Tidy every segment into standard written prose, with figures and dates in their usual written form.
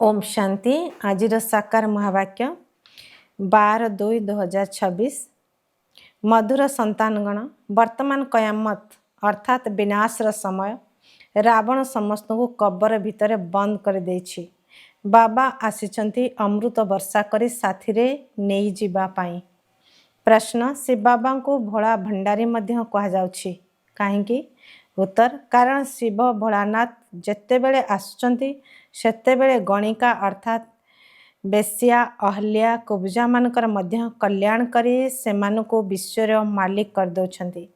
ओम शांति। आज साकार महावाक्य 12/2/2026। मधुर संतानगण, वर्तमान कयामत अर्थात विनाशर समय। रावण समस्त को कबर भितर बंद कर देछि। बाबा आसिचंती अमृत वर्षा करी साथी रे नेई जिबा पाई। प्रश्न, शिव बाबा को भोला भंडारी मध्य कहा जाउछि काहेकि? उत्तर, कारण शिव भोलानाथ जेतेबेले आसुचंती सेतेबेले गणिका अर्थात बेसिया अहल्या कुब्जा मानकर मध्य कल्याण करी सेमानको विश्वर मालिक कर दउछंती।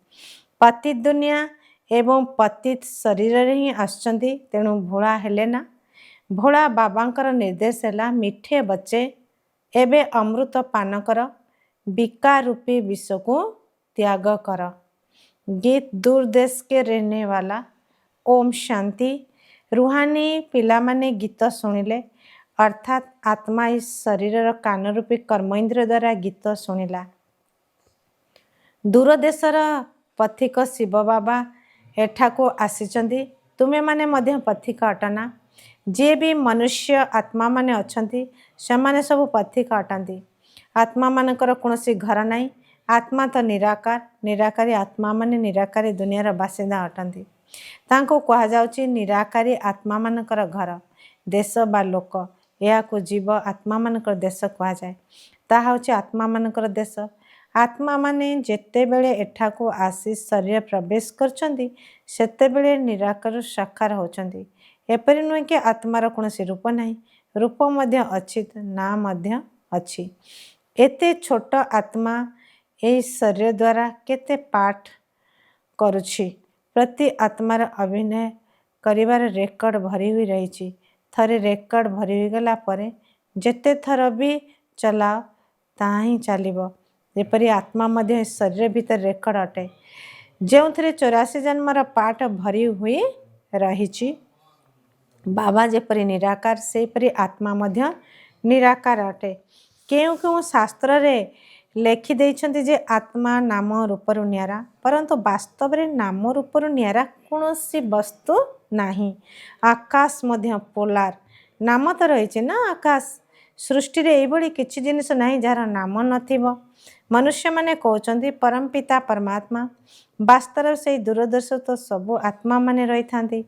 पतित दुनिया एवं पतित शरीर रे ही आसुचंती, तेणु भोला हेले ना। भोला बाबांकर निर्देश हैला, मिठे बच्चे एबे अमृत पान कर, विकार रूपी विष को त्याग कर। गीत दूर देश के रहने वाला। ओम शांति। रूहानी पिला माने गीत शुणिले अर्थात आत्मा इस शरीर कान रूपी कर्म इंद्र द्वारा गीत शुणिला। दूर देशर पथिक शिव बाबा एठाको आसिचंती। तुमे माने मध्य पथिक अटना। जे भी मनुष्य आत्मा माने अछंती सेमाने सब पथिक अटंती। आत्मा मानकर कोनोसी घर नाही। आत्मा तो निराकार। निराकारी आत्मा माने निराकारी दुनियार बासिंदा अटंती। तांको कहा जाउची निराकारी आत्मा मानकर घर, देश बा लोक। याको जीव आत्मा मानकर देश कहा जाए। ताहा होची आत्मा मानकर देश। आत्मा माने जेते बेले एठाको आसी शरीर प्रवेश करचंती सेते बेले निराकार साकार होचंती। एपरि नुहे कि आत्मार कोनोसी रूप नाही। रूप मध्य अछि, ना मध्य अछि। एते छोट आत्मा ए शरीर द्वारा केते पाठ करुछि। प्रति आत्मार अभिनय करिवार रेकर्ड भरी हुई रही। थरे रेकर्ड भरी हुई गला परे जेते थर भी चलाओ ताहा ही चलिबो। जेपरि आत्मा मध्य शरीर भीतर रेकर्ड अटे, जो थे 84 जन्मर पाठ भरी हुई रही। बाबा जेपरि निराकार सेपरि आत्मा मध्य निराकार अटे। केउ केउ शास्त्र रे लेखि देइछन्ति जे आत्मा नाम रूपरु न्यारा, परंतु वास्तव रे नाम रूपरु न्यारा कोनोसी वस्तु नाही। आकाश मध्य पोलार नाम तो रही ना। आकाश सृष्टि रे एभली किछि जिनिस नाही जार नाम नथिबो। मनुष्य माने कहउचन्ति परमपिता परमात्मा, वास्तव से दूरदर्श तो सब आत्मा माने रही थांती।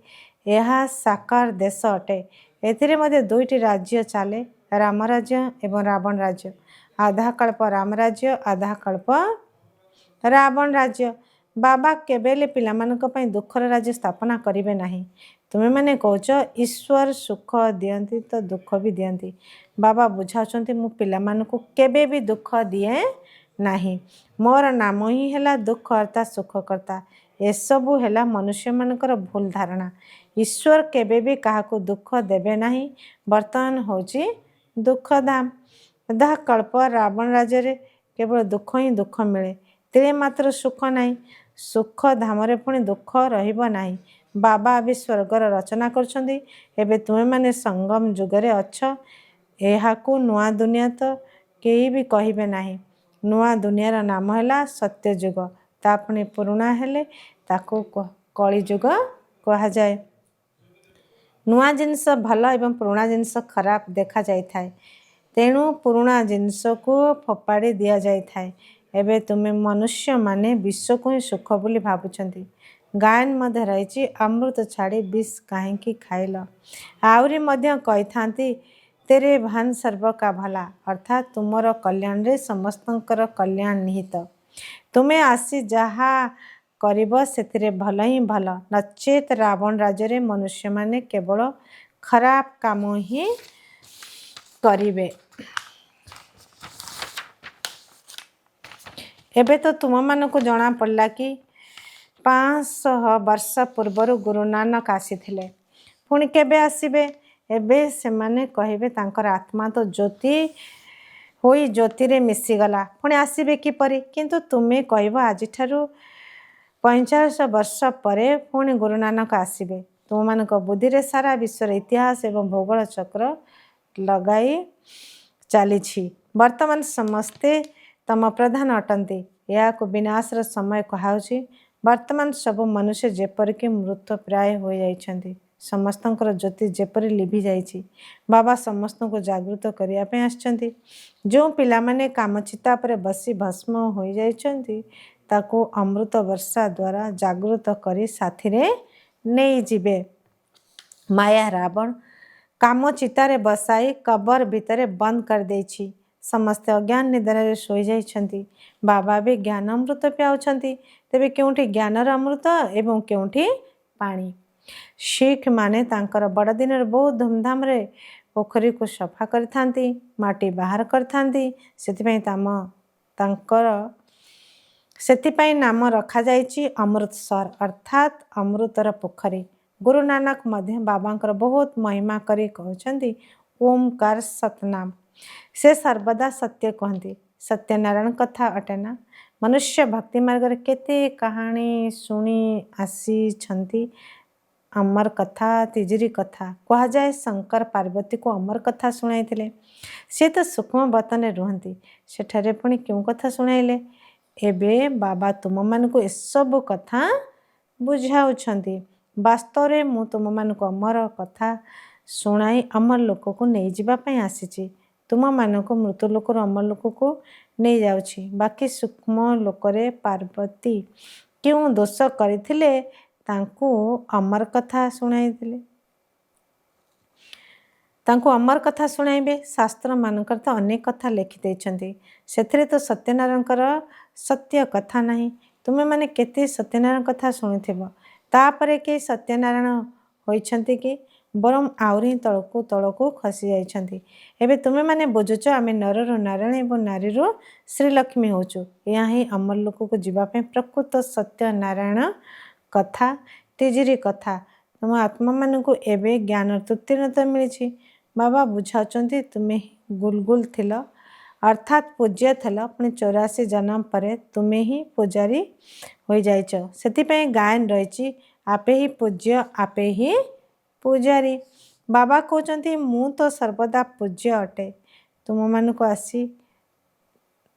यह साकार देश अटे। एथिरे मध्य दुईटी राज्य चाले, राम राज्य एवं रावण राज्य। आधा कल्प राम राज्य, आधा कल्प रावण राज्य। बाबा केबेले पिलामानक पई दुखर राज्य स्थापना करिवे नाही। तुमे माने कहउच ईश्वर सुख दियंती तो दुख भी दियंती। बाबा बुझाउचंती मु पिलामानकु केबे भी दुख दिए नाही। मोर नाम ही हैला दुख अर्थात सुख करता। ए सबु हैला मनुष्य मानकर भूल धारणा। ईश्वर केबे भी काहाकु दुख देबे नाही। वर्तमान होची दुख धाम। आधा कल्प रावण राज्य रे केवल दुख ही दुख मिले, तेरे मात्र सुख नाही। सुख धामरे पुणी दुख रहिबो नाही। बाबा अभी स्वर्गर रचना करछंदी। एबे तुमे माने संगम जुगरे अछ। एहाकु नुआ दुनिया तो केही भी कहिबे नाही। नुआ दुनियार नाम हैला सत्य जुग। ता पुणी पुरुणा हेले ताकु कली जुग कहा जाए। नुआ जिनस भल एवं पुरुणा जिनस खराब देखा जाई थाए, तेणु पुरुणा जिनस को फोपाड़ी दिया जाई थाए। एबे तुमे मनुष्य माने विश्व को ही सुख बोली भाबुछंती। गायन मध्य रही अमृत छाड़ी विष काहेकि खाइल। आउरी मध्य कही थांती तेरे भान सर्व का भला, अर्थात तुमर कल्याण रे समस्तंकर कल्याण निहित। तुमे आसी जहा करिब सेतिरे भल ही भल। नचेत रावण राज्य रे मनुष्य माने केवल खराब काम ही करिवे। एबे तो तुम मानकु जना पड़ला कि 500 वर्ष पूर्वर गुरु नानक आसीथिले, पुणी केबे आसीबे? एबे से माने कहिबे तांकर आत्मा तो ज्योति होई ज्योति रे मिसी गला, पुणी आसीबे किपरि? किंतु तुमे कहबो आज ठारू 45 वर्ष परे पुणी गुरु नानक आसीबे। तुम मानक बुद्धि रे सारा विश्वर इतिहास एवं भूगोल चक्र लगाई चली। वर्तमान समस्ते तम प्रधान अटंती। या को विनाशर समय कहाउछि। वर्तमान सब मनुष्य जेपरिक मृत प्राय हो जाइछन्ति। ସମସ୍ତଙ୍କର ଜ୍ୟୋତି ଯେପରି ଲିଭି ଯାଇଛି। ବାବା ସମସ୍ତଙ୍କୁ ଜାଗୃତ କରିବା ପାଇଁ ଆସିଛନ୍ତି। ଯେଉଁ ପିଲାମାନେ କାମଚିତା ଉପରେ ବସି ଭସ୍ମ ହୋଇଯାଇଛନ୍ତି ତାକୁ ଅମୃତ ବର୍ଷା ଦ୍ୱାରା ଜାଗୃତ କରି ସାଥିରେ ନେଇଯିବେ। ମାୟା ରାବଣ କାମଚିତାରେ ବସାଇ କବର ଭିତରେ ବନ୍ଦ କରିଦେଇଛି। ସମସ୍ତେ ଅଜ୍ଞାନ ନିଦ୍ରାରେ ଶୋଇଯାଇଛନ୍ତି। ବାବା ବି ଜ୍ଞାନ ଅମୃତ ପିଆଉଛନ୍ତି। ତେବେ କେଉଁଠି ଜ୍ଞାନର ଅମୃତ ଏବଂ କେଉଁଠି ପାଣି? ଶିଖ ମାନେ ତାଙ୍କର ବଡ଼ଦିନରେ ବହୁତ ଧୁମଧାମରେ ପୋଖରୀକୁ ସଫା କରିଥାନ୍ତି, ମାଟି ବାହାର କରିଥାନ୍ତି। ସେଥିପାଇଁ ନାମ ରଖାଯାଇଛି ଅମୃତସର ଅର୍ଥାତ୍ ଅମୃତର ପୋଖରୀ। ଗୁରୁ ନାନକ ମଧ୍ୟ ବାବାଙ୍କର ବହୁତ ମହିମା କରି କହୁଛନ୍ତି ଓମକାର ସତନାମ। ସେ ସର୍ବଦା ସତ୍ୟ କୁହନ୍ତି। ସତ୍ୟନାରାୟଣ କଥା ଅଟେ ନା। ମନୁଷ୍ୟ ଭକ୍ତି ମାର୍ଗରେ କେତେ କାହାଣୀ ଶୁଣି ଆସିଛନ୍ତି। ଅମର କଥା, ତିଜିରି କଥା କୁହାଯାଏ। ଶଙ୍କର ପାର୍ବତୀକୁ ଅମର କଥା ଶୁଣାଇଥିଲେ। ସେ ତ ସୂକ୍ଷ୍ମ ବତନରେ ରୁହନ୍ତି, ସେଠାରେ ପୁଣି କେଉଁ କଥା ଶୁଣାଇଲେ? ଏବେ ବାବା ତୁମମାନଙ୍କୁ ଏସବୁ କଥା ବୁଝାଉଛନ୍ତି। ବାସ୍ତବରେ ମୁଁ ତୁମମାନଙ୍କୁ ଅମର କଥା ଶୁଣାଇ ଅମର ଲୋକକୁ ନେଇଯିବା ପାଇଁ ଆସିଛି। ତୁମମାନଙ୍କୁ ମୃତ୍ୟୁ ଲୋକରୁ ଅମର ଲୋକକୁ ନେଇଯାଉଛି। ବାକି ସୂକ୍ଷ୍ମ ଲୋକରେ ପାର୍ବତୀ କେଉଁ ଦୋଷ କରିଥିଲେ ତାଙ୍କୁ ଅମର କଥା ଶୁଣାଇବେ। ଶାସ୍ତ୍ରମାନଙ୍କରେ ତ ଅନେକ କଥା ଲେଖିଦେଇଛନ୍ତି। ସେଥିରେ ତ ସତ୍ୟନାରାୟଣଙ୍କର ସତ୍ୟ କଥା ନାହିଁ। ତୁମେମାନେ କେତେ ସତ୍ୟନାରାୟଣ କଥା ଶୁଣିଥିବ। ତାପରେ କେହି ସତ୍ୟନାରାୟଣ ହୋଇଛନ୍ତି କି? ବରଂ ଆହୁରି ତଳକୁ ଖସି ଯାଇଛନ୍ତି। ଏବେ ତୁମେମାନେ ବୁଝୁଛ ଆମେ ନରରୁ ନାରାୟଣ ଏବଂ ନାରୀରୁ ଶ୍ରୀଲକ୍ଷ୍ମୀ ହେଉଛୁ। ଏହା ହିଁ ଅମର ଲୋକକୁ ଯିବା ପାଇଁ ପ୍ରକୃତ ସତ୍ୟନାରାୟଣ କଥା, ତିଜିରି କଥା। ତୁମ ଆତ୍ମାମାନଙ୍କୁ ଏବେ ଜ୍ଞାନର ଉତ୍ତୀର୍ଣ୍ଣତା ମିଳିଛି। ବାବା ବୁଝାଉଛନ୍ତି ତୁମେ ହିଁ ଗୁଲଗୁଲ ଥିଲ ଅର୍ଥାତ୍ ପୂଜ୍ୟ ଥିଲ। ପୁଣି 84 ଜନ୍ମ ପରେ ତୁମେ ହିଁ ପୂଜାରୀ ହୋଇଯାଇଛ। ସେଥିପାଇଁ ଗାୟନ ରହିଛି ଆପେ ହିଁ ପୂଜ୍ୟ ଆପେ ହିଁ ପୂଜାରୀ। ବାବା କହୁଛନ୍ତି ମୁଁ ତ ସର୍ବଦା ପୂଜ୍ୟ ଅଟେ। ତୁମମାନଙ୍କୁ ଆସି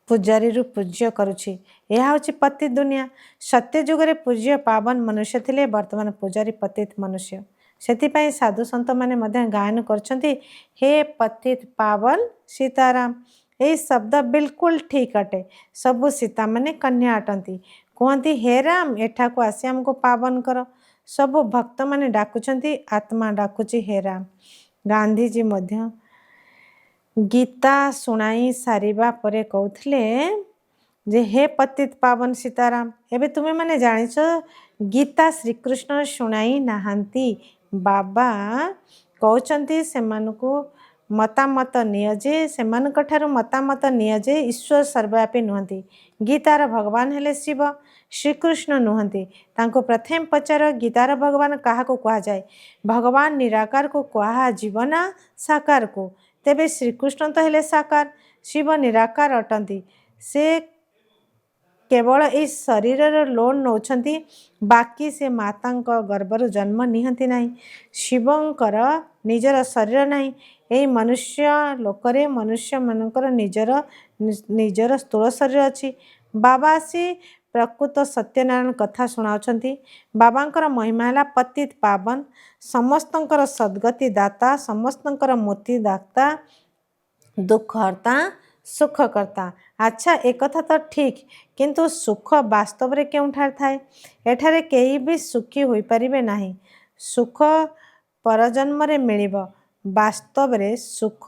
ପୂଜାରୀରୁ ପୂଜ୍ୟ କରୁଛି। ଏହା ହେଉଛି ପତିତ ଦୁନିଆ। ସତ୍ୟ ଯୁଗରେ ପୂଜ୍ୟ ପାବନ ମନୁଷ୍ୟ ଥିଲେ, ବର୍ତ୍ତମାନ ପୂଜାରୀ ପତିତ ମନୁଷ୍ୟ। ସେଥିପାଇଁ ସାଧୁ ସନ୍ତମାନେ ମଧ୍ୟ ଗାୟନ କରୁଛନ୍ତି ହେ ପତିତ ପାବନ ସୀତାରାମ। ଏହି ଶବ୍ଦ ବିଲକୁଲ ଠିକ୍ ଅଟେ। ସବୁ ସୀତାମାନେ କନ୍ୟା ଅଟନ୍ତି। କୁହନ୍ତି ହେ ରାମ ଏଠାକୁ ଆସି ଆମକୁ ପାବନ କର। ସବୁ ଭକ୍ତମାନେ ଡାକୁଛନ୍ତି, ଆତ୍ମା ଡାକୁଛି ହେ ରାମ। ଗାନ୍ଧୀଜୀ ମଧ୍ୟ ଗୀତା ଶୁଣାଇ ସାରିବା ପରେ କହୁଥିଲେ ଯେ ହେ ପତିତ ପାବନ ସୀତାରାମ। ଏବେ ତୁମେମାନେ ଜାଣିଛ ଗୀତା ଶ୍ରୀକୃଷ୍ଣ ଶୁଣାଇ ନାହାନ୍ତି। ବାବା କହୁଛନ୍ତି ସେମାନଙ୍କୁ ସେମାନଙ୍କଠାରୁ ମତାମତ ନିଅ ଯେ ଈଶ୍ୱର ସର୍ବବ୍ୟାପୀ ନୁହନ୍ତି। ଗୀତାର ଭଗବାନ ହେଲେ ଶିବ, ଶ୍ରୀକୃଷ୍ଣ ନୁହନ୍ତି। ତାଙ୍କୁ ପ୍ରଥମେ ପଚାର ଗୀତାର ଭଗବାନ କାହାକୁ କୁହାଯାଏ? ଭଗବାନ ନିରାକାରକୁ କୁହାଯିବ ନା ସାକାରକୁ? ତେବେ ଶ୍ରୀକୃଷ୍ଣ ତ ହେଲେ ସାକାର, ଶିବ ନିରାକାର ଅଟନ୍ତି। ସେ କେବଳ ଏହି ଶରୀରର ଲୋନ ନେଉଛନ୍ତି, ବାକି ସେ ମାତାଙ୍କ ଗର୍ଭରୁ ଜନ୍ମ ନିଅନ୍ତି ନାହିଁ। ଶିବଙ୍କର ନିଜର ଶରୀର ନାହିଁ। ଏହି ମନୁଷ୍ୟ ଲୋକରେ ମନୁଷ୍ୟମାନଙ୍କର ନିଜର ସ୍ଥୂଳ ଶରୀର ଅଛି। ବାବା ଆସି ପ୍ରକୃତ ସତ୍ୟନାରାୟଣ କଥା ଶୁଣାଉଛନ୍ତି। ବାବାଙ୍କର ମହିମା ହେଲା ପତିତ ପାବନ, ସମସ୍ତଙ୍କର ସଦ୍ଗତି ଦାତା, ସମସ୍ତଙ୍କର ମୁକ୍ତି ଦାତା, ଦୁଃଖହର୍ତ୍ତା, ସୁଖକର୍ତ୍ତା। ଆଚ୍ଛା ଏକଥା ତ ଠିକ୍, କିନ୍ତୁ ସୁଖ ବାସ୍ତବରେ କେଉଁଠାରେ ଥାଏ? ଏଠାରେ କେହି ବି ସୁଖୀ ହୋଇପାରିବେ ନାହିଁ। ସୁଖ ପରଜନ୍ମରେ ମିଳିବ। ବାସ୍ତବରେ ସୁଖ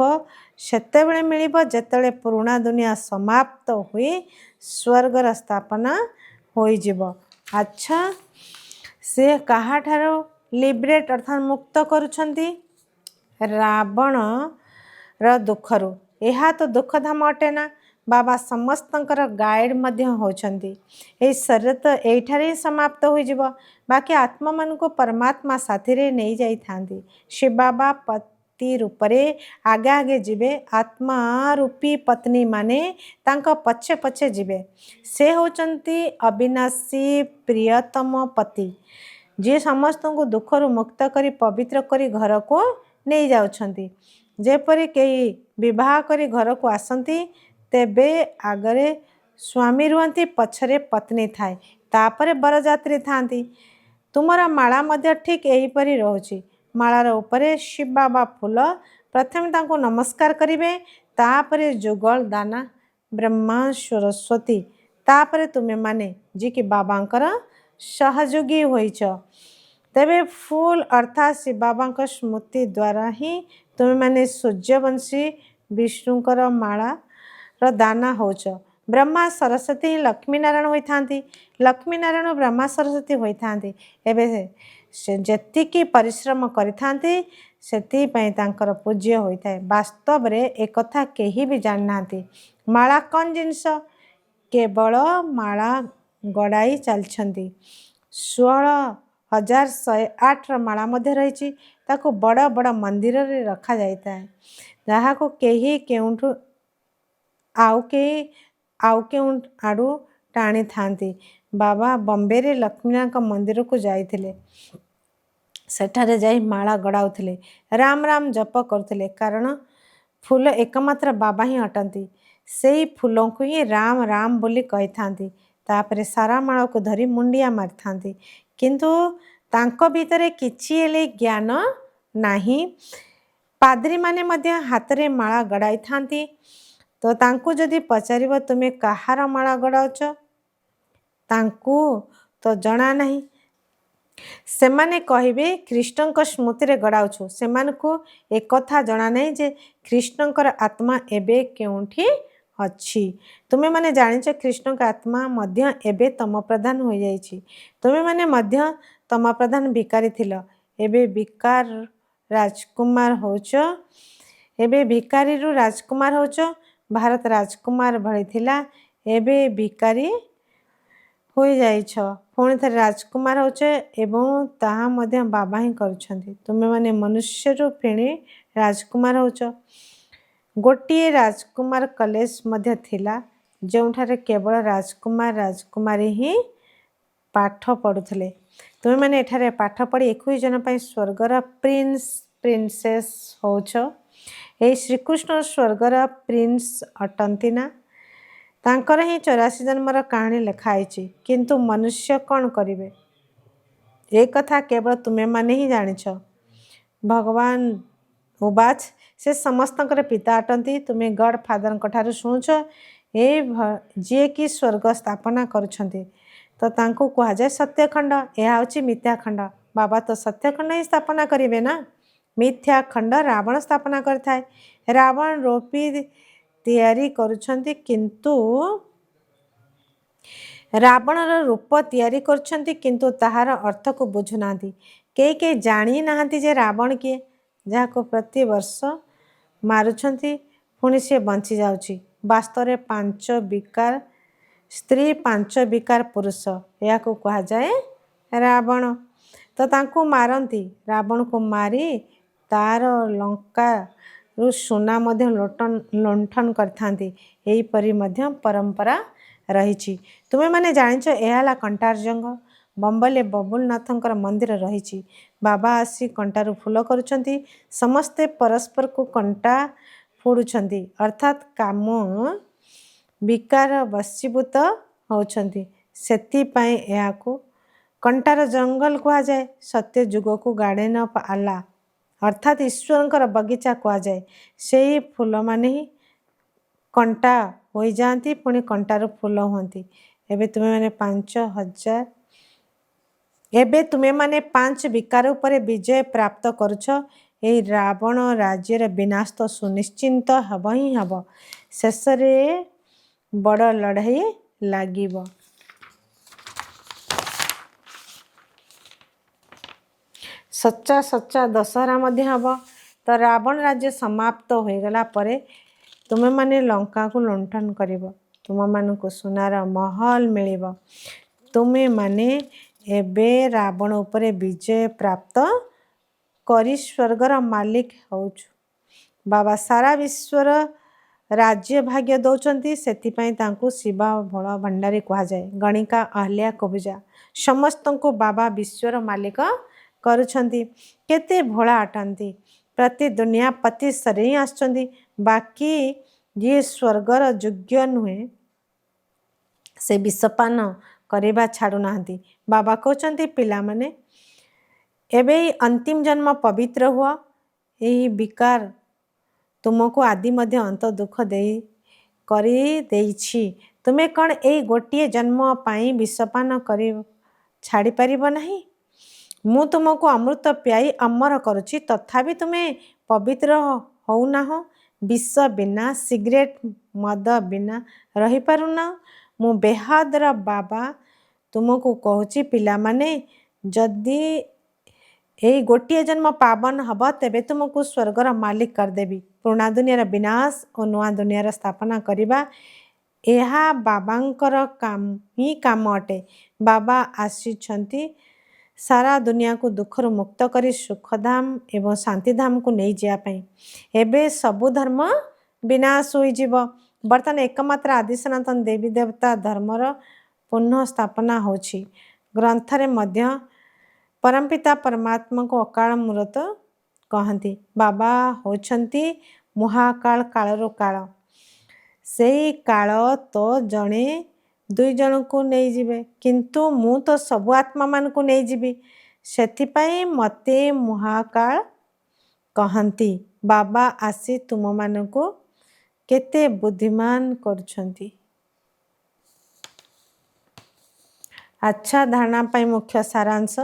ସେତେବେଳେ ମିଳିବ ଯେତେବେଳେ ପୁରୁଣା ଦୁନିଆ ସମାପ୍ତ ହୋଇ ସ୍ୱର୍ଗର ସ୍ଥାପନା ହୋଇଯିବ। ଆଚ୍ଛା ସେ କାହାଠାରୁ ଲିବରେଟ୍ ଅର୍ଥାତ୍ ମୁକ୍ତ କରୁଛନ୍ତି? ରାବଣର ଦୁଃଖରୁ। ଏହା ତ ଦୁଃଖଧାମ ଅଟେ ନା। ବାବା ସମସ୍ତଙ୍କର ଗାଇଡ଼ ମଧ୍ୟ ହେଉଛନ୍ତି। ଏହି ଶରୀର ତ ଏଇଠାରେ ହିଁ ସମାପ୍ତ ହୋଇଯିବ। ବାକି ଆତ୍ମାମାନଙ୍କୁ ପରମାତ୍ମା ସାଥିରେ ନେଇଯାଇଥାନ୍ତି। ଶିବ ବାବା ପତି ରୂପରେ ଆଗେ ଆଗେ ଯିବେ। ଆତ୍ମା ରୂପୀ ପତ୍ନୀମାନେ ତାଙ୍କ ପଛେ ପଛେ ଯିବେ। ସେ ହେଉଛନ୍ତି ଅବିନାଶୀ ପ୍ରିୟତମ ପତି, ଯିଏ ସମସ୍ତଙ୍କୁ ଦୁଃଖରୁ ମୁକ୍ତ କରି ପବିତ୍ର କରି ଘରକୁ ନେଇଯାଉଛନ୍ତି। ଯେପରି କେହି ବିବାହ କରି ଘରକୁ ଆସନ୍ତି, ତେବେ ଆଗରେ ସ୍ୱାମୀ ରୁହନ୍ତି, ପଛରେ ପତ୍ନୀ ଥାଏ, ତାପରେ ବରଯାତ୍ରୀ ଥାନ୍ତି। ତୁମର ମାଳା ମଧ୍ୟ ଠିକ୍ ଏହିପରି ରହୁଛି। ମାଳାର ଉପରେ ଶିବ ବାବା ଫୁଲ ପ୍ରଥମେ ତାଙ୍କୁ ନମସ୍କାର କରିବେ, ତାପରେ ଯୁଗଳ ଦାନା ବ୍ରହ୍ମା ସରସ୍ୱତୀ, ତାପରେ ତୁମେମାନେ ଯିଏକି ବାବାଙ୍କର ସହଯୋଗୀ ହୋଇଛ। ତେବେ ଫୁଲ ଅର୍ଥାତ୍ ଶିବ ବାବାଙ୍କ ସ୍ମୃତି ଦ୍ୱାରା ହିଁ ତୁମେମାନେ ସୂର୍ଯ୍ୟବଂଶୀ ବିଷ୍ଣୁଙ୍କର ମାଳାର ଦାନା ହେଉଛ। ବ୍ରହ୍ମା ସରସ୍ୱତୀ ହିଁ ଲକ୍ଷ୍ମୀ ନାରାୟଣ ହୋଇଥାନ୍ତି, ଲକ୍ଷ୍ମୀ ନାରାୟଣ ବ୍ରହ୍ମା ସରସ୍ୱତୀ ହୋଇଥାନ୍ତି। ଏବେ ସେ ଯେତିକି ପରିଶ୍ରମ କରିଥାନ୍ତି ସେଥିପାଇଁ ତାଙ୍କର ପୂଜ୍ୟ ହୋଇଥାଏ। ବାସ୍ତବରେ ଏକଥା କେହି ବି ଜାଣିନାହାନ୍ତି। ମାଳା କ'ଣ ଜିନିଷ? କେବଳ ମାଳା ଗଡ଼ାଇ ଚାଲିଛନ୍ତି। 16,108ର ମାଳା ମଧ୍ୟ ରହିଛି। ତାକୁ ବଡ଼ ବଡ଼ ମନ୍ଦିରରେ ରଖାଯାଇଥାଏ, ଯାହାକୁ କେହି କେଉଁଠୁ ଆଉ କେଉଁ ଆଡ଼ୁ ଟାଣିଥାନ୍ତି। ବାବା ବମ୍ବେରେ ଲକ୍ଷ୍ମୀନାରାୟଣଙ୍କ ମନ୍ଦିରକୁ ଯାଇଥିଲେ। ସେଠାରେ ଯାଇ ମାଳା ଗଡ଼ାଉଥିଲେ, ରାମ ରାମ ଜପ କରୁଥିଲେ, କାରଣ ଫୁଲ ଏକମାତ୍ର ବାବା ହିଁ ଅଟନ୍ତି। ସେଇ ଫୁଲଙ୍କୁ ହିଁ ରାମ ରାମ ବୋଲି କହିଥାନ୍ତି। ତାପରେ ସାରା ମାଳକୁ ଧରି ମୁଣ୍ଡିଆ ମାରିଥାନ୍ତି। କିନ୍ତୁ ତାଙ୍କ ଭିତରେ କିଛି ହେଲେ ଜ୍ଞାନ ନାହିଁ। ପାଦ୍ରୀମାନେ ମଧ୍ୟ ହାତରେ ମାଳା ଗଡ଼ାଇଥାନ୍ତି। ତ ତାଙ୍କୁ ଯଦି ପଚାରିବ ତୁମେ କାହାର ମାଳା ଗଡ଼ାଉଛ, ତାଙ୍କୁ ତ ଜଣା ନାହିଁ। ସେମାନେ କହିବେ କୃଷ୍ଣଙ୍କ ସ୍ମୃତିରେ ଗଡ଼ାଉଛୁ। ସେମାନଙ୍କୁ ଏକଥା ଜଣା ନାହିଁ ଯେ କୃଷ୍ଣଙ୍କର ଆତ୍ମା ଏବେ କେଉଁଠି ଅଛି। ତୁମେମାନେ ଜାଣିଛ କୃଷ୍ଣଙ୍କ ଆତ୍ମା ମଧ୍ୟ ଏବେ ତମ ପ୍ରଧାନ ହୋଇଯାଇଛି। ତୁମେମାନେ ମଧ୍ୟ ତମ ପ୍ରଧାନ ଭିକାରୀ ଥିଲ, ଏବେ ବିକାର ରାଜକୁମାର ହେଉଛ। ଏବେ ଭିକାରୀରୁ ରାଜକୁମାର ହେଉଛ। ଭାରତ ରାଜକୁମାର ଭଳି ଥିଲା, ଏବେ ଭିକାରୀ ହୋଇଯାଇଛ, ପୁଣି ଥରେ ରାଜକୁମାର ହେଉଛ, ଏବଂ ତାହା ମଧ୍ୟ ବାବା ହିଁ କରୁଛନ୍ତି। ତୁମେମାନେ ମନୁଷ୍ୟରୁ ଫେଣି ରାଜକୁମାର ହେଉଛ। ଗୋଟିଏ ରାଜକୁମାର କଲେଜ ମଧ୍ୟ ଥିଲା, ଯେଉଁଠାରେ କେବଳ ରାଜକୁମାର ରାଜକୁମାରୀ ହିଁ ପାଠ ପଢ଼ୁଥିଲେ। ତୁମେମାନେ ଏଠାରେ ପାଠ ପଢ଼ି 21 ଜଣ ପାଇଁ ସ୍ୱର୍ଗର ପ୍ରିନ୍ସ ପ୍ରିନ୍ସେସ୍ ହେଉଛ। ଏହି ଶ୍ରୀକୃଷ୍ଣ ସ୍ୱର୍ଗର ପ୍ରିନ୍ସ ଅଟନ୍ତି ନା? ତାଙ୍କର ହିଁ 84 ଜନ୍ମର କାହାଣୀ ଲେଖା ହେଇଛି। କିନ୍ତୁ ମନୁଷ୍ୟ କ'ଣ କରିବେ, ଏ କଥା କେବଳ ତୁମେମାନେ ହିଁ ଜାଣିଛ। ଭଗବାନ ଉବାଚ, ସେ ସମସ୍ତଙ୍କର ପିତା ଅଟନ୍ତି। ତୁମେ ଗଡ୍ ଫାଦରଙ୍କ ଠାରୁ ଶୁଣୁଛ, ଯିଏକି ସ୍ୱର୍ଗ ସ୍ଥାପନା କରୁଛନ୍ତି। ତ ତାଙ୍କୁ କୁହାଯାଏ ସତ୍ୟଖଣ୍ଡ। ଏହା ହେଉଛି ମିଥ୍ୟାଖଣ୍ଡ। ବାବା ତ ସତ୍ୟଖଣ୍ଡ ହିଁ ସ୍ଥାପନା କରିବେ ନା। ମିଥ୍ୟାଖଣ୍ଡ ରାବଣ ସ୍ଥାପନା କରିଥାଏ। ରାବଣ ରୂପୀ ତିଆରି କରୁଛନ୍ତି, କିନ୍ତୁ ରାବଣର ରୂପ ତିଆରି କରୁଛନ୍ତି, କିନ୍ତୁ ତାହାର ଅର୍ଥକୁ ବୁଝୁନାହାନ୍ତି। କେହି କେହି ଜାଣି ନାହାନ୍ତି ଯେ ରାବଣ କିଏ, ଯାହାକୁ ପ୍ରତିବର୍ଷ ମାରୁଛନ୍ତି, ପୁଣି ସେ ବଞ୍ଚି ଯାଉଛି। ବାସ୍ତବରେ 5 ବିକାର ସ୍ତ୍ରୀ, 5 ବିକାର ପୁରୁଷ, ଏହାକୁ କୁହାଯାଏ ରାବଣ। ତ ତାଙ୍କୁ ମାରନ୍ତି। ରାବଣକୁ ମାରି ତାର ଲଙ୍କାରୁ ସୁନା ମଧ୍ୟ ଲୁଣ୍ଠନ କରିଥାନ୍ତି। ଏହିପରି ମଧ୍ୟ ପରମ୍ପରା ରହିଛି। ତୁମେମାନେ ଜାଣିଛ ଏହା ହେଲା କଣ୍ଟାର ଜଙ୍ଗଲ। ବମ୍ବେରେ ବବୁଲନାଥଙ୍କର ମନ୍ଦିର ରହିଛି। ବାବା ଆସି କଣ୍ଟାରୁ ଫୁଲ କରୁଛନ୍ତି। ସମସ୍ତେ ପରସ୍ପରକୁ କଣ୍ଟା ଫୋଡ଼ୁଛନ୍ତି, ଅର୍ଥାତ୍ କାମ ବିକାର ବଶୀଭୂତ ହେଉଛନ୍ତି। ସେଥିପାଇଁ ଏହାକୁ କଣ୍ଟାର ଜଙ୍ଗଲ କୁହାଯାଏ। ସତ୍ୟ ଯୁଗକୁ ଗାର୍ଡେନ ଅଫ୍ ଆଲ୍ଲା ଅର୍ଥାତ୍ ଈଶ୍ୱରଙ୍କର ବଗିଚା କୁହାଯାଏ। ସେହି ଫୁଲମାନେ ହିଁ କଣ୍ଟା ହୋଇଯାଆନ୍ତି, ପୁଣି କଣ୍ଟାରୁ ଫୁଲ ହୁଅନ୍ତି। ଏବେ ତୁମେମାନେ 5 ବିକାର ଉପରେ ବିଜୟ ପ୍ରାପ୍ତ କରୁଛ। ଏହି ରାବଣ ରାଜ୍ୟର ବିନାଶ ତ ସୁନିଶ୍ଚିତ ହେବ ହିଁ ହେବ। ଶେଷରେ ବଡ଼ ଲଢ଼େଇ ଲାଗିବ। ସଚ୍ଚା ଦଶହରା ମଧ୍ୟ ହେବ। ତ ରାବଣ ରାଜ୍ୟ ସମାପ୍ତ ହୋଇଗଲା ପରେ ତୁମେମାନେ ଲଙ୍କାକୁ ଲୁଣ୍ଠନ କରିବ। ତୁମମାନଙ୍କୁ ସୁନାର ମହଲ ମିଳିବ। ତୁମେମାନେ ଏବେ ରାବଣ ଉପରେ ବିଜୟ ପ୍ରାପ୍ତ କରି ସ୍ୱର୍ଗର ମାଲିକ ହେଉଛ। ବାବା ସାରା ବିଶ୍ୱର ରାଜ୍ୟ ଭାଗ୍ୟ ଦେଉଛନ୍ତି। ସେଥିପାଇଁ ତାଙ୍କୁ ଶିବ ଭୋଳ ଭଣ୍ଡାରୀ କୁହାଯାଏ। ଗଣିକା ଅହଲ୍ୟା କବୁଜା ସମସ୍ତଙ୍କୁ ବାବା ବିଶ୍ୱର ମାଲିକ କରୁଛନ୍ତି। କେତେ ଭୋଳା ଅଟନ୍ତି। ପ୍ରତି ଦୁନିଆ ପତି ସରି ହିଁ ଆସୁଛନ୍ତି। ବାକି ଯିଏ ସ୍ୱର୍ଗର ଯୋଗ୍ୟ ନୁହେଁ, ସେ ବିଷପାନ କରିବା ଛାଡ଼ୁନାହାନ୍ତି। ବାବା କହୁଛନ୍ତି ପିଲାମାନେ एबे ही अंतिम जन्म पवित्र हुआ। यही विकार तुमको आदि मध्य अंत दुख दे करी देइछि। तुमे कण एई गोटिए जन्म पाई विषपान करी छाड़ी पारिब नहीं? ମୁଁ ତୁମକୁ ଅମୃତ ପିଆଇ ଅମର କରୁଛି, ତଥାପି ତୁମେ ପବିତ୍ର ହଉନାହଁ। ବିଷ ବିନା, ସିଗାରେଟ୍ ମଦ ବିନା ରହିପାରୁନାହଁ। ମୁଁ ବେହଦର ବାବା ତୁମକୁ କହୁଛି, ପିଲାମାନେ, ଯଦି ଏଇ ଗୋଟିଏ ଜନ୍ମ ପାବନ ହେବ, ତେବେ ତୁମକୁ ସ୍ୱର୍ଗର ମାଲିକ କରିଦେବି। ପୁରୁଣା ଦୁନିଆର ବିନାଶ ଓ ନୂଆ ଦୁନିଆର ସ୍ଥାପନା କରିବା ଏହା ବାବାଙ୍କର ହିଁ କାମ ଅଟେ। ବାବା ଆସିଛନ୍ତି ସାରା ଦୁନିଆକୁ ଦୁଃଖରୁ ମୁକ୍ତ କରି ସୁଖଧାମ ଏବଂ ଶାନ୍ତିଧାମକୁ ନେଇଯିବା ପାଇଁ। ଏବେ ସବୁ ଧର୍ମ ବିନାଶ ହୋଇଯିବ। ବର୍ତ୍ତମାନ ଏକମାତ୍ର ଆଦି ସନାତନ ଦେବୀ ଦେବତା ଧର୍ମର ପୁନଃ ସ୍ଥାପନା ହେଉଛି। ଗ୍ରନ୍ଥରେ ମଧ୍ୟ ପରମପିତା ପରମାତ୍ମାଙ୍କୁ ଅକାଳ ମୂରତ କହନ୍ତି। ବାବା ହେଉଛନ୍ତି ମହାକାଳ, କାଳରୁ କାଳ। ସେଇ କାଳ ତ ଜଣେ ଦୁଇ ଜଣଙ୍କୁ ନେଇଯିବେ, କିନ୍ତୁ ମୁଁ ତ ସବୁ ଆତ୍ମାମାନଙ୍କୁ ନେଇଯିବି। ସେଥିପାଇଁ ମୋତେ ମହାକାଳ କହନ୍ତି। ବାବା ଆସି ତୁମମାନଙ୍କୁ କେତେ ବୁଦ୍ଧିମାନ କରୁଛନ୍ତି। ଆଚ୍ଛା, ଧାରଣା ପାଇଁ ମୁଖ୍ୟ ସାରାଂଶ।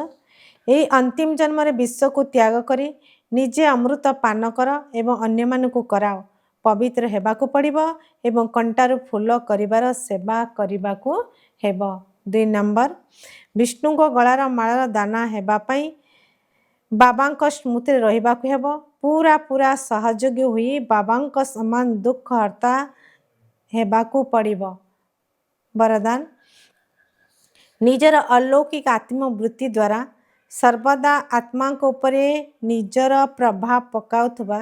ଏହି ଅନ୍ତିମ ଜନ୍ମରେ ବିଷକୁ ତ୍ୟାଗ କରି ନିଜେ ଅମୃତ ପାନ କର ଏବଂ ଅନ୍ୟମାନଙ୍କୁ କରାଅ। ପବିତ୍ର ହେବାକୁ ପଡ଼ିବ ଏବଂ କଣ୍ଟାରୁ ଫୁଲ କରିବାର ସେବା କରିବାକୁ ହେବ। 2 ନମ୍ବର, ବିଷ୍ଣୁଙ୍କ ଗଳାର ମାଳର ଦାନ ହେବା ପାଇଁ ବାବାଙ୍କ ସ୍ମୃତିରେ ରହିବାକୁ ହେବ। ପୁରା ସହଯୋଗୀ ହୋଇ ବାବାଙ୍କ ସମାନ ଦୁଃଖ ହର୍ତ୍ତା ହେବାକୁ ପଡ଼ିବ। ବରଦାନ, ନିଜର ଅଲୌକିକ ଆତ୍ମବୃତ୍ତି ଦ୍ୱାରା ସର୍ବଦା ଆତ୍ମାଙ୍କ ଉପରେ ନିଜର ପ୍ରଭାବ ପକାଉଥିବା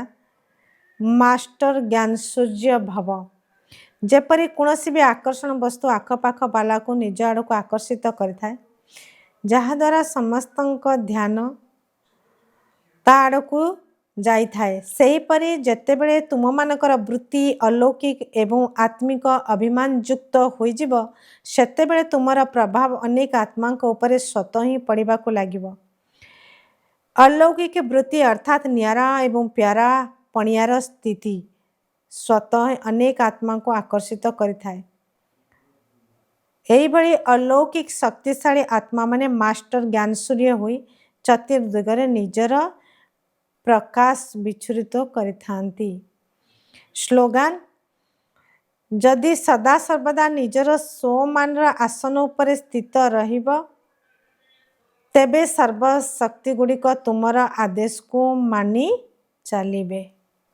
ମାଷ୍ଟର ଜ୍ଞାନସୂର୍ଯ୍ୟ ଭବ। ଯେପରି କୌଣସି ବି ଆକର୍ଷଣ ବସ୍ତୁ ଆଖପାଖ ବାଲାକୁ ନିଜ ଆଡ଼କୁ ଆକର୍ଷିତ କରିଥାଏ, ଯାହାଦ୍ୱାରା ସମସ୍ତଙ୍କ ଧ୍ୟାନ ତା ଆଡ଼କୁ ଯାଇଥାଏ, ସେହିପରି ଯେତେବେଳେ ତୁମମାନଙ୍କର ବୃତ୍ତି ଅଲୌକିକ ଏବଂ ଆତ୍ମିକ ଅଭିମାନ ଯୁକ୍ତ ହୋଇଯିବ, ସେତେବେଳେ ତୁମର ପ୍ରଭାବ ଅନେକ ଆତ୍ମାଙ୍କ ଉପରେ ସ୍ୱତଃ ହିଁ ପଡ଼ିବାକୁ ଲାଗିବ। ଅଲୌକିକ ବୃତ୍ତି ଅର୍ଥାତ୍ ନିଆରା ଏବଂ ପ୍ୟାରା ପଣିଆର ସ୍ଥିତି ସ୍ୱତଃ ଅନେକ ଆତ୍ମାଙ୍କୁ ଆକର୍ଷିତ କରିଥାଏ। ଏହିଭଳି ଅଲୌକିକ ଶକ୍ତିଶାଳୀ ଆତ୍ମାମାନେ ମାଷ୍ଟର ଜ୍ଞାନସୂର୍ଯ୍ୟ ହୋଇ ଚତୁର୍ଦିଗରେ ନିଜର ପ୍ରକାଶ ବିଚ୍ଛୁରିତ କରିଥାନ୍ତି। ସ୍ଲୋଗାନ, ଯଦି ସଦାସର୍ବଦା ନିଜର ସ୍ୱମାନର ଆସନ ଉପରେ ସ୍ଥିତ ରହିବ, ତେବେ ସର୍ବଶକ୍ତିଗୁଡ଼ିକ ତୁମର ଆଦେଶକୁ ମାନି ଚାଲିବେ।